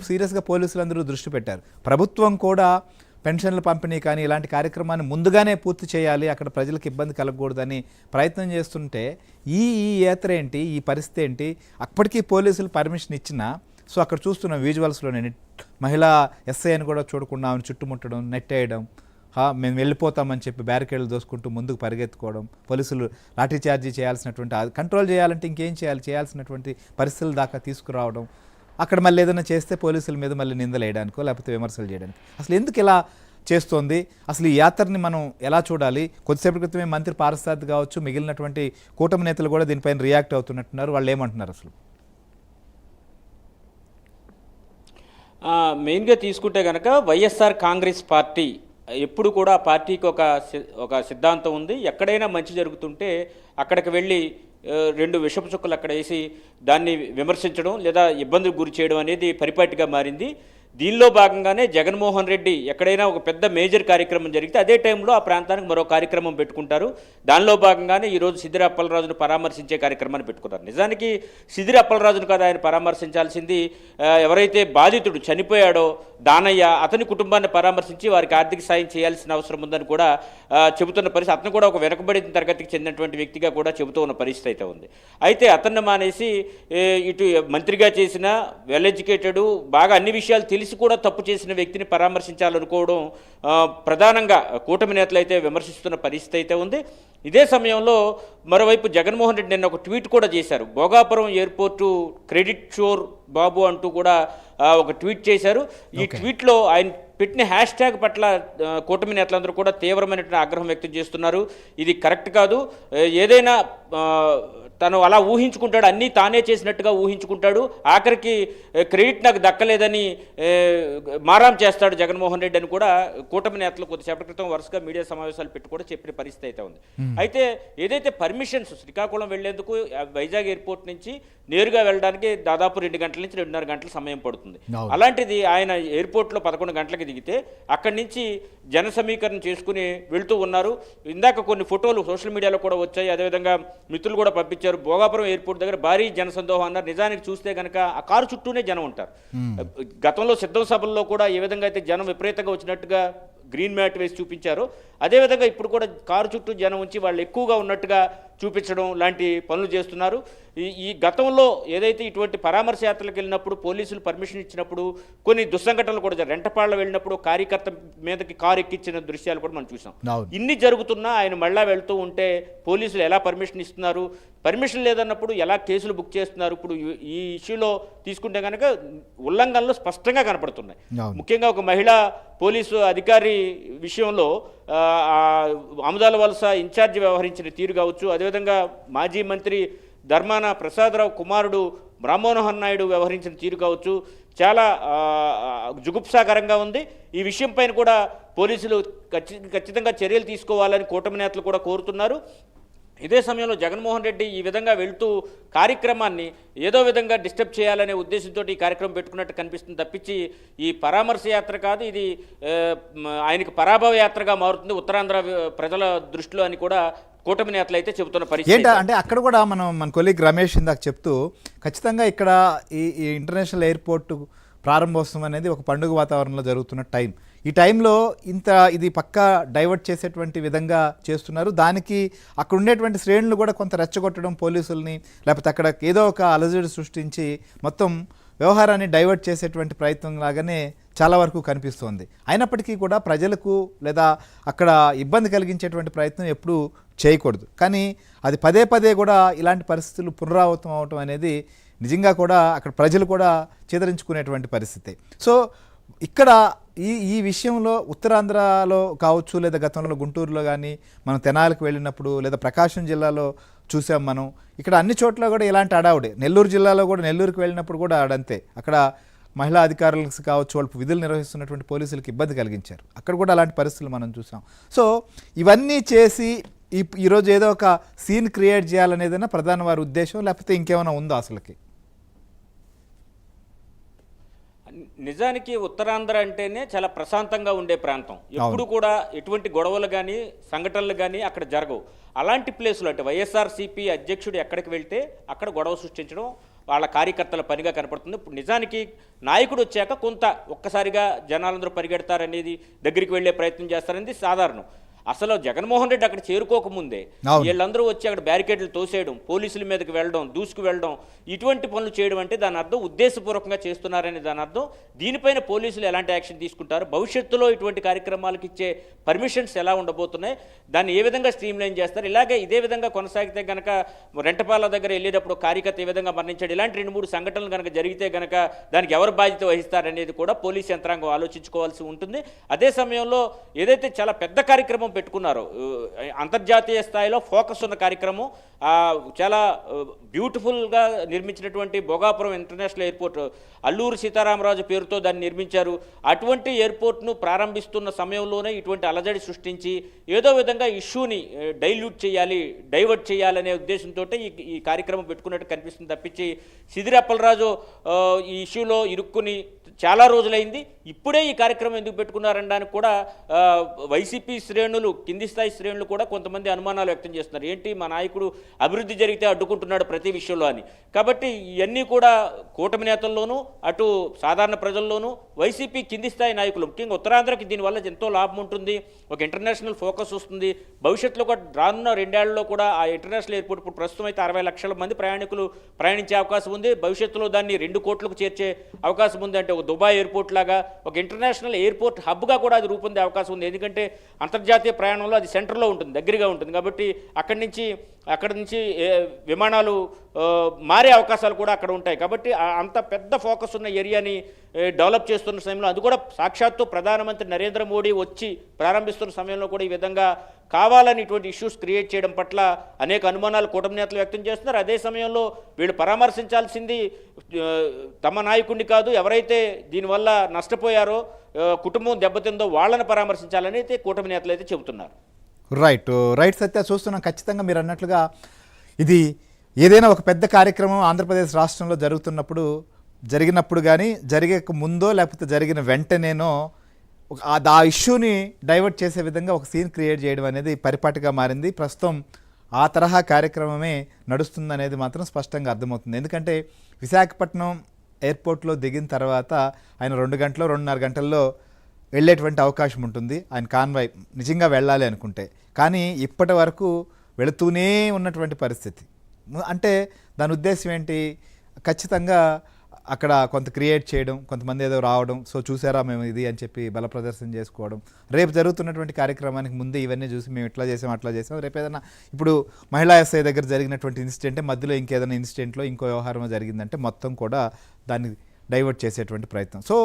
సీరియస్గా పోలీసులందరూ దృష్టి పెట్టారు. ప్రభుత్వం కూడా పెన్షన్ల పంపిణీ కానీ ఇలాంటి కార్యక్రమాన్ని ముందుగానే పూర్తి చేయాలి, అక్కడ ప్రజలకు ఇబ్బంది కలగకూడదని ప్రయత్నం చేస్తుంటే ఈ ఈ యాత్ర ఏంటి, ఈ పరిస్థితి ఏంటి? అప్పటికీ పోలీసులు పర్మిషన్ ఇచ్చినా సో అక్కడ చూస్తున్నాం విజువల్స్లోనే మహిళా ఎస్ఐ అని కూడా చూడకుండా ఆమెను చుట్టుముట్టడం, నెట్టేయడం, మేము వెళ్ళిపోతామని చెప్పి బ్యారికేడ్లు దోసుకుంటూ ముందుకు పరిగెత్తుకోవడం, పోలీసులు లాఠీ చార్జీ చేయాల్సినటువంటి కంట్రోల్ చేయాలంటే ఇంకేం చేయాల్సినటువంటి పరిస్థితుల దాకా తీసుకురావడం, అక్కడ మళ్ళీ ఏదైనా చేస్తే పోలీసుల మీద మళ్ళీ నిందలు వేయడానికో లేకపోతే విమర్శలు చేయడానికి అసలు ఎందుకు ఇలా చేస్తోంది? అసలు ఈ యాత్రని మనం ఎలా చూడాలి? కొద్దిసేపటి క్రితమే మంత్రి పార్థసారథి కావచ్చు, మిగిలినటువంటి కూటమి నేతలు కూడా దీనిపైన రియాక్ట్ అవుతున్నట్టున్నారు. వాళ్ళు ఏమంటున్నారు అసలు? మెయిన్గా తీసుకుంటే కనుక వైఎస్ఆర్ కాంగ్రెస్ పార్టీ ఎప్పుడు కూడా పార్టీకి ఒక సిద్ధాంతం ఉంది. ఎక్కడైనా మంచి జరుగుతుంటే అక్కడికి వెళ్ళి రెండు విషపు చుక్కలు అక్కడ వేసి దాన్ని విమర్శించడం లేదా ఇబ్బందులకు గురి చేయడం అనేది పరిపాటిగా మారింది. దీనిలో భాగంగానే జగన్మోహన్ రెడ్డి ఎక్కడైనా ఒక పెద్ద మేజర్ కార్యక్రమం జరిగితే అదే టైంలో ఆ ప్రాంతానికి మరో కార్యక్రమం పెట్టుకుంటారు. దానిలో భాగంగానే ఈరోజు సిదిరి అప్పలరాజును పరామర్శించే కార్యక్రమాన్ని పెట్టుకున్నారు. నిజానికి సిదిరి అప్పలరాజును కదా ఆయన పరామర్శించాల్సింది, ఎవరైతే బాధితుడు చనిపోయాడో దానయ్య అతని కుటుంబాన్ని పరామర్శించి వారికి ఆర్థిక సాయం చేయాల్సిన అవసరం ఉందని కూడా చెబుతున్న పరిస్థితి. అతను కూడా ఒక వెనుకబడిన తరగతికి చెందినటువంటి వ్యక్తిగా కూడా చెబుతూ ఉన్న పరిస్థితి అయితే ఉంది. అయితే అతన్ని మానేసి ఇటు మంత్రిగా చేసిన వెల్ ఎడ్యుకేటెడ్ బాగా అన్ని విషయాలు తెలిసి కూడా తప్పు చేసిన వ్యక్తిని పరామర్శించాలనుకోవడం ప్రధానంగా కూటమి నేతలు అయితే విమర్శిస్తున్న పరిస్థితి అయితే ఉంది. ఇదే సమయంలో మరోవైపు జగన్మోహన్ రెడ్డి నిన్న ఒక ట్వీట్ కూడా చేశారు. భోగాపురం ఎయిర్పోర్టు క్రెడిట్ షోర్ బాబు అంటూ కూడా ఒక ట్వీట్ చేశారు. ఈ ట్వీట్లో ఆయన పెట్టిన హ్యాష్ ట్యాగ్ పట్ల కూటమి నేతలందరూ కూడా తీవ్రమైనటువంటి ఆగ్రహం వ్యక్తం చేస్తున్నారు. ఇది కరెక్ట్ కాదు. ఏదైనా తను అలా ఊహించుకుంటాడు, అన్నీ తానే చేసినట్టుగా ఊహించుకుంటాడు, ఆఖరికి క్రెడిట్ నాకు దక్కలేదని మారాం చేస్తాడు జగన్మోహన్ రెడ్డి అని కూడా కూటమి నేతలు కొద్దిసేపటి క్రితం వరుసగా మీడియా సమావేశాలు పెట్టి కూడా చెప్పిన పరిస్థితి అయితే ఉంది. అయితే ఏదైతే పర్మిషన్స్ శ్రీకాకుళం వెళ్లేందుకు వైజాగ్ ఎయిర్పోర్ట్ నుంచి నేరుగా వెళ్ళడానికి దాదాపు 2 గంటల నుంచి 2.5 గంటల సమయం పడుతుంది. అలాంటిది ఆయన ఎయిర్పోర్ట్లో 11 గంటలకు దిగితే అక్కడి నుంచి జన సమీకరణ చేసుకుని వెళ్తూ ఉన్నారు. ఇందాక కొన్ని ఫోటోలు సోషల్ మీడియాలో కూడా వచ్చాయి, అదేవిధంగా మిత్రులు కూడా పంపించారు. భోగాపురం ఎయిర్పోర్ట్ దగ్గర భారీ జనసందోహం అన్నారు. నిజానికి చూస్తే కనుక ఆ కారు చుట్టూనే జనం ఉంటారు. గతంలో సిద్ధం సభల్లో కూడా ఏ విధంగా అయితే జనం విపరీతంగా వచ్చినట్టుగా గ్రీన్ మ్యాట్ వేసి చూపించారు, అదేవిధంగా ఇప్పుడు కూడా కారు చుట్టూ జనం ఉంచి వాళ్ళు ఎక్కువగా ఉన్నట్టుగా చూపించడం లాంటి పనులు చేస్తున్నారు. ఈ గతంలో ఏదైతే ఇటువంటి పరామర్శ యాత్రలకు వెళ్ళినప్పుడు పోలీసులు పర్మిషన్ ఇచ్చినప్పుడు కొన్ని దుస్సంఘటనలు కూడా రెంటపాళ్ళ వెళ్ళినప్పుడు కార్యకర్త మీదకి కారు ఎక్కించిన దృశ్యాలు కూడా మనం చూసాం. ఇన్ని జరుగుతున్నా ఆయన మళ్ళా వెళ్తూ ఉంటే పోలీసులు ఎలా పర్మిషన్ ఇస్తున్నారు, పర్మిషన్ లేదన్నప్పుడు ఎలా కేసులు బుక్ చేస్తున్నారు? ఇప్పుడు ఈ ఇష్యూలో తీసుకుంటే కనుక ఉల్లంఘనలు స్పష్టంగా కనపడుతున్నాయి. ముఖ్యంగా ఒక మహిళా పోలీసు అధికారి విషయంలో ఆముదాల వలస ఇన్ఛార్జి వ్యవహరించిన తీరు కావచ్చు, అదేవిధంగా మాజీ మంత్రి ధర్మాన ప్రసాదరావు కుమారుడు రామ్మోహన్ నాయుడు వ్యవహరించిన తీరు కావచ్చు, చాలా జుగుప్సాకరంగా ఉంది. ఈ విషయం పైన కూడా పోలీసులు ఖచ్చితంగా చర్యలు తీసుకోవాలని కూటమి నేతలు కూడా కోరుతున్నారు. ఇదే సమయంలో జగన్మోహన్ రెడ్డి ఈ విధంగా వెళ్తూ కార్యక్రమాన్ని ఏదో విధంగా డిస్టర్బ్ చేయాలనే ఉద్దేశంతో ఈ కార్యక్రమం పెట్టుకున్నట్టు కనిపిస్తుంది తప్పించి ఈ పరామర్శ యాత్ర కాదు, ఇది ఆయనకి పరాభవ యాత్రగా మారుతుంది ఉత్తరాంధ్ర ప్రజల దృష్టిలో అని కూడా కూటమి నేతలు అయితే చెబుతున్న పరిస్థితి. అంటే అక్కడ కూడా మన కొలీగ్ రమేష్ ఇందాక చెప్తూ ఖచ్చితంగా ఇక్కడ ఈ ఇంటర్నేషనల్ ఎయిర్పోర్ట్ ప్రారంభోత్సవం అనేది ఒక పండుగ వాతావరణంలో జరుగుతున్న టైం. ఈ టైంలో ఇది పక్కా డైవర్ట్ చేసేటువంటి విధంగా చేస్తున్నారు. దానికి అక్కడ ఉండేటువంటి శ్రేణులు కూడా కొంత రెచ్చగొట్టడం, పోలీసుల్ని లేకపోతే అక్కడ ఏదో ఒక అలజడి సృష్టించి మొత్తం వ్యవహారాన్ని డైవర్ట్ చేసేటువంటి ప్రయత్నం లాగానే చాలా వరకు కనిపిస్తోంది. అయినప్పటికీ కూడా ప్రజలకు లేదా అక్కడ ఇబ్బంది కలిగించేటువంటి ప్రయత్నం ఎప్పుడూ చేయకూడదు. కానీ అది పదే పదే కూడా ఇలాంటి పరిస్థితులు పునరావృతం అవటం అనేది నిజంగా కూడా అక్కడ ప్రజలు కూడా చేదరించుకునేటువంటి పరిస్థితి. సో ఇక్కడ ఈ విషయంలో ఉత్తరాంధ్రలో కావచ్చు, లేదా గతంలో గుంటూరులో కానీ మనం తెనాలకు వెళ్ళినప్పుడు, లేదా ప్రకాశం జిల్లాలో చూసాం మనం, ఇక్కడ అన్ని చోట్ల కూడా ఇలాంటి అడావుడే. నెల్లూరు జిల్లాలో కూడా, నెల్లూరుకి వెళ్ళినప్పుడు కూడా ఆడంతే, అక్కడ మహిళా అధికారులకు కావచ్చు, వాళ్ళు విధులు నిర్వహిస్తున్నటువంటి పోలీసులకు ఇబ్బంది కలిగించారు. అక్కడ కూడా అలాంటి పరిస్థితులు మనం చూసాం. సో ఇవన్నీ చేసి ఈరోజు ఏదో ఒక సీన్ క్రియేట్ చేయాలనేదైనా ప్రధాన వారి ఉద్దేశం, లేకపోతే ఇంకేమైనా ఉందో అసలుకి? నిజానికి ఉత్తరాంధ్ర అంటేనే చాలా ప్రశాంతంగా ఉండే ప్రాంతం. ఎప్పుడు కూడా ఎటువంటి గొడవలు కానీ సంఘటనలు కానీ అక్కడ జరగవు. అలాంటి ప్లేసులు అంటే వైఎస్ఆర్సీపీ అధ్యక్షుడు ఎక్కడికి వెళ్తే అక్కడ గొడవ సృష్టించడం, వాళ్ళ కార్యకర్తల పనిగా కనపడుతుంది. ఇప్పుడు నిజానికి నాయకుడు వచ్చాక కొంత ఒక్కసారిగా జనాలందరూ పరిగెడతారనేది, దగ్గరికి వెళ్ళే ప్రయత్నం చేస్తారనేది సాధారణం. అసలు జగన్మోహన్ రెడ్డి అక్కడ చేరుకోకముందే వీళ్ళందరూ వచ్చి అక్కడ బ్యారికేడ్లు తోసేయడం, పోలీసుల మీదకి వెళ్ళడం, దూసుకు వెళ్ళడం, ఇటువంటి పనులు చేయడం అంటే దాని అర్థం ఉద్దేశపూర్వకంగా చేస్తున్నారని దాని అర్థం. దీనిపైన పోలీసులు ఎలాంటి యాక్షన్ తీసుకుంటారు, భవిష్యత్తులో ఇటువంటి కార్యక్రమాలకు ఇచ్చే పర్మిషన్స్ ఎలా ఉండబోతున్నాయి, దాన్ని ఏ విధంగా స్ట్రీమ్లైన్ చేస్తారు, ఇలాగే ఇదే విధంగా కొనసాగితే కనుక రెంటపాల దగ్గర వెళ్ళేటప్పుడు కార్యకర్త ఏ విధంగా మరణించాడు, ఇలాంటి 2-3 సంఘటనలు కనుక జరిగితే కనుక దానికి ఎవరు బాధ్యత వహిస్తారనేది కూడా పోలీసు యంత్రాంగం ఆలోచించుకోవాల్సి ఉంటుంది. అదే సమయంలో ఏదైతే చాలా పెద్ద కార్యక్రమం పెట్టుకున్నారో, అంతర్జాతీయ స్థాయిలో ఫోకస్ ఉన్న కార్యక్రమం, చాలా బ్యూటిఫుల్గా నిర్మించినటువంటి భోగాపురం ఇంటర్నేషనల్ ఎయిర్పోర్ట్, అల్లూరు సీతారామరాజు పేరుతో దాన్ని నిర్మించారు. అటువంటి ఎయిర్పోర్ట్ను ప్రారంభిస్తున్న సమయంలోనే ఇటువంటి అలజడి సృష్టించి ఏదో విధంగా ఇష్యూని డైవర్ట్ చేయాలనే ఉద్దేశంతో ఈ కార్యక్రమం పెట్టుకున్నట్టు కనిపిస్తుంది తప్పించి, సిదిరి అప్పలరాజు ఈ ఇష్యూలో ఇరుక్కుని చాలా రోజులైంది, ఇప్పుడే ఈ కార్యక్రమం ఎందుకు పెట్టుకున్నారనడానికి కూడా వైసీపీ శ్రేణులు, కింది స్థాయి శ్రేణులు కూడా కొంతమంది అనుమానాలు వ్యక్తం చేస్తున్నారు. ఏంటి మా నాయకుడు అభివృద్ధి జరిగితే అడ్డుకుంటున్నాడు ప్రతి విషయంలో అని. కాబట్టి ఇవన్నీ కూడా కూటమి నేతల్లోనూ, అటు సాధారణ ప్రజల్లోనూ, వైసీపీ కింది స్థాయి నాయకులు, ముఖ్యంగా ఉత్తరాంధ్రకి దీనివల్ల ఎంతో లాభం ఉంటుంది, ఒక ఇంటర్నేషనల్ ఫోకస్ వస్తుంది. భవిష్యత్తులో కూడా రానున్న 2 ఏళ్లలో కూడా ఆ ఇంటర్నేషనల్ ఎయిర్పోర్ట్ ఇప్పుడు ప్రస్తుతం అయితే 60 లక్షల మంది ప్రయాణికులు ప్రయాణించే అవకాశం ఉంది. భవిష్యత్తులో దాన్ని 2 కోట్లకు చేర్చే అవకాశం ఉంది. అంటే ఒక దుబాయ్ ఎయిర్పోర్ట్ లాగా ఒక ఇంటర్నేషనల్ ఎయిర్పోర్ట్ హబ్గా కూడా అది రూపొందే అవకాశం ఉంది. ఎందుకంటే అంతర్జాతీయ ప్రయాణంలో అది సెంటర్లో ఉంటుంది, దగ్గరగా ఉంటుంది. కాబట్టి అక్కడి నుంచి విమానాలు మారే అవకాశాలు కూడా అక్కడ ఉంటాయి. కాబట్టి అంత పెద్ద ఫోకస్ ఉన్న ఏరియాని డెవలప్ చేస్తున్న సమయంలో, అది కూడా సాక్షాత్తు ప్రధానమంత్రి నరేంద్ర మోడీ వచ్చి ప్రారంభిస్తున్న సమయంలో కూడా ఈ విధంగా కావాలని ఇటువంటి ఇష్యూస్ క్రియేట్ చేయడం పట్ల అనేక అనుమానాలు కూటమి నేతలు వ్యక్తం చేస్తున్నారు. అదే సమయంలో వీళ్ళు పరామర్శించాల్సింది తమ నాయకుడిని కాదు, ఎవరైతే దీనివల్ల నష్టపోయారో, కుటుంబం దెబ్బతిందో వాళ్ళని పరామర్శించాలని అయితే కూటమి నేతలు అయితే చెబుతున్నారు. రైట్ సత్య, చూస్తున్నాం ఖచ్చితంగా మీరు అన్నట్లుగా ఇది ఏదైనా ఒక పెద్ద కార్యక్రమం ఆంధ్రప్రదేశ్ రాష్ట్రంలో జరిగినప్పుడు కానీ, జరిగక ముందో లేకపోతే జరిగిన వెంటనేనో ఆ ఇష్యూని డైవర్ట్ చేసే విధంగా ఒక సీన్ క్రియేట్ చేయడం అనేది పరిపాటిగా మారింది. ప్రస్తుతం ఆ తరహా కార్యక్రమమే నడుస్తుందనేది మాత్రం స్పష్టంగా అర్థమవుతుంది. ఎందుకంటే విశాఖపట్నం ఎయిర్పోర్ట్లో దిగిన తర్వాత ఆయన 2-2.5 గంటల్లో వెళ్ళేటువంటి అవకాశం ఉంటుంది ఆయన కాన్వాయ్ నిజంగా వెళ్ళాలి అనుకుంటే. కానీ ఇప్పటి వరకు వెళుతూనే ఉన్నటువంటి పరిస్థితి. అంటే దాని ఉద్దేశం ఏంటి, ఖచ్చితంగా అక్కడ కొంత క్రియేట్ చేయడం, కొంతమంది ఏదో రావడం, సో చూసారా మేము ఇది అని చెప్పి బల ప్రదర్శన చేసుకోవడం, రేపు జరుగుతున్నటువంటి కార్యక్రమానికి ముందే ఇవన్నీ చూసి మేము ఇట్లా చేసాం అట్లా చేసాం, రేపు ఏదైనా ఇప్పుడు మహిళా ఎస్ఐ దగ్గర జరిగినటువంటి ఇన్సిడెంటే మధ్యలో ఇంకేదైనా ఇన్సిడెంట్లో ఇంకో వ్యవహారం జరిగిందంటే మొత్తం కూడా దాన్ని డైవర్ట్ చేసేటువంటి ప్రయత్నం. సో